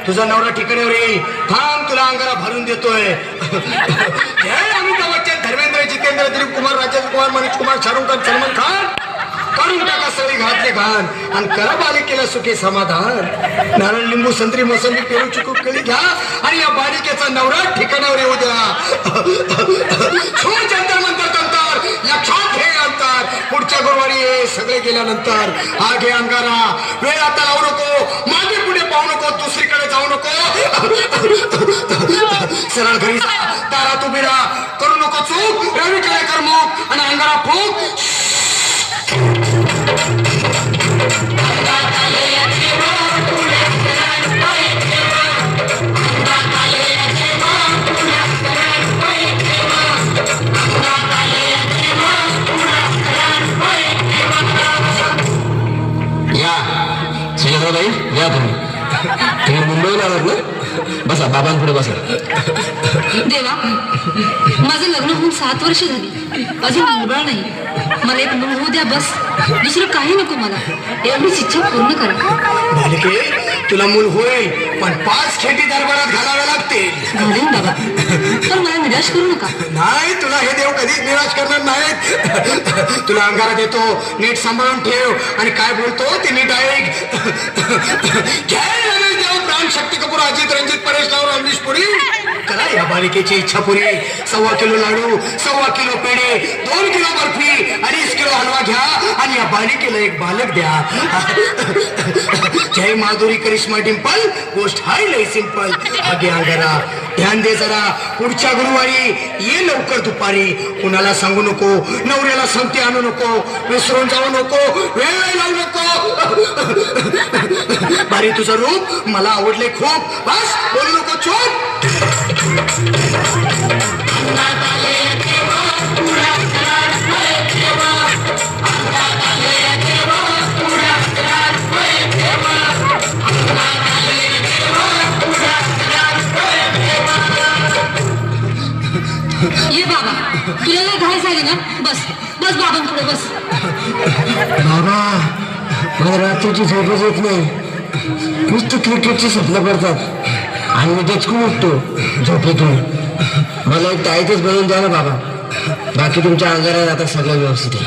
तुझा नवरा ठिकाणीवर येईल. थांब, तुला अंगाला भरून देतोय. अमिताभ बच्चन, धर्मेंद्र, जितेंद्र, दिलीप कुमार, राजेश कुमार, मनीष कुमार, शाहरुख खान, सलमान खान काढून टाका सगळी घातले घाण आणि करा बालिकेला सुखी समाधान. नारळ, लिंबू, संत्री, मोसंबी, पेरू, चिकू, केळी घ्या आणि या बालिकेचा नवरा ठिकाणावर येऊ द्या. जंतर मंतर तंतर, लक्षात घे अंतर. पुढच्या गुरुवारी हे सगळे गेल्यानंतर हा घे अंगारा. वेळ आता लावू नको, मागे पुढे पाहू नको, दुसरीकडे जाऊ नको. सरळ घरी जा, दारात उभी राहा, करू नको चूक. रवीकडे कर मुख आणि अंगारा फूक. बाई या तुम्ही मुंबईला आलात ना. बसा, बाबांपुढे बसा. देवा, माझं लग्न होऊन 7 वर्ष झाली, अजून मुलबाळ नाही. मला एक मूल होऊ द्या, बस. दुसरं काही नको मला. एवढीच इच्छा पूर्ण करा. बालिके, तुला मूल होईल, पण 5 खेटी दरबारात घालाव्या लागतील. घालेन बाबा, पण मला निराश करू नका. नाही, तुला हे देव कधीच निराश करणार नाहीत. तुला अंगारा देतो, नीट सांभाळून ठेव आणि काय बोलतो ते नीट ऐक. जय रमेश देव, प्राण, शक्ती कपूर, अजित, रंजित, परेश राव, अमरीश पुरी. करा या बालिकेची इच्छा पुरी. 1.25 किलो लाडू, 1.25 किलो पेढे, 2 किलो बर्फी, 2.5 किलो हलवा घ्या आणि या बालिकेला एक बालक द्या. जय माधुरी, करिश्मा, डिंपल, गोष्ट हाय लय सिंपल. आगे अंगारा, ध्यान दे जरा. पुढच्या गुरुवारी ये लवकर दुपारी. कुणाला सांगू नको, नवऱ्याला संगती आणू नको, विसरून जाऊ नको, वेळ लावू नको. बारी, तुझं रूप मला आवडले खूप. बस, बोलू नको, चूप. ये बाबा, तुला लय घाई झाली ना. बस बस, बाबांपुढे बस. बाबा, मला रात्रीची झोपच येत नाही. नुसतं क्रिकेटची स्वप्न पडतात आणि मी दचकून उठतो झोपेतून. मला एक ताईतच बनवून द्या ना बाबा. बाकी तुमच्या अंगारात आता सगळं व्यवस्थित आहे.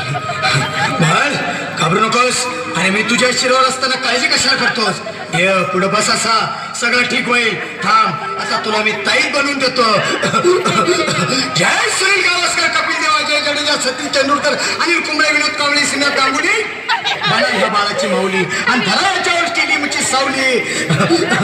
बस, घाबरू नकोस. आणि मी तुझ्या शिरावर असताना काळजी कशाला करतोस. ये पुढे बस, असा सगळं ठीक होईल. थांब, आता तुला मी ताईत बनवून देतो. जय सुनील गावस्कर, कपिल देव, जय जडेजा, सचिन तेंडुलकर, अनिल कुंबळे, विनोद कांबळे, सिन्हा गांगुली. मला ह्या बाळाची माऊली आणि धरा याच्यावर स्टेडियमची सावली.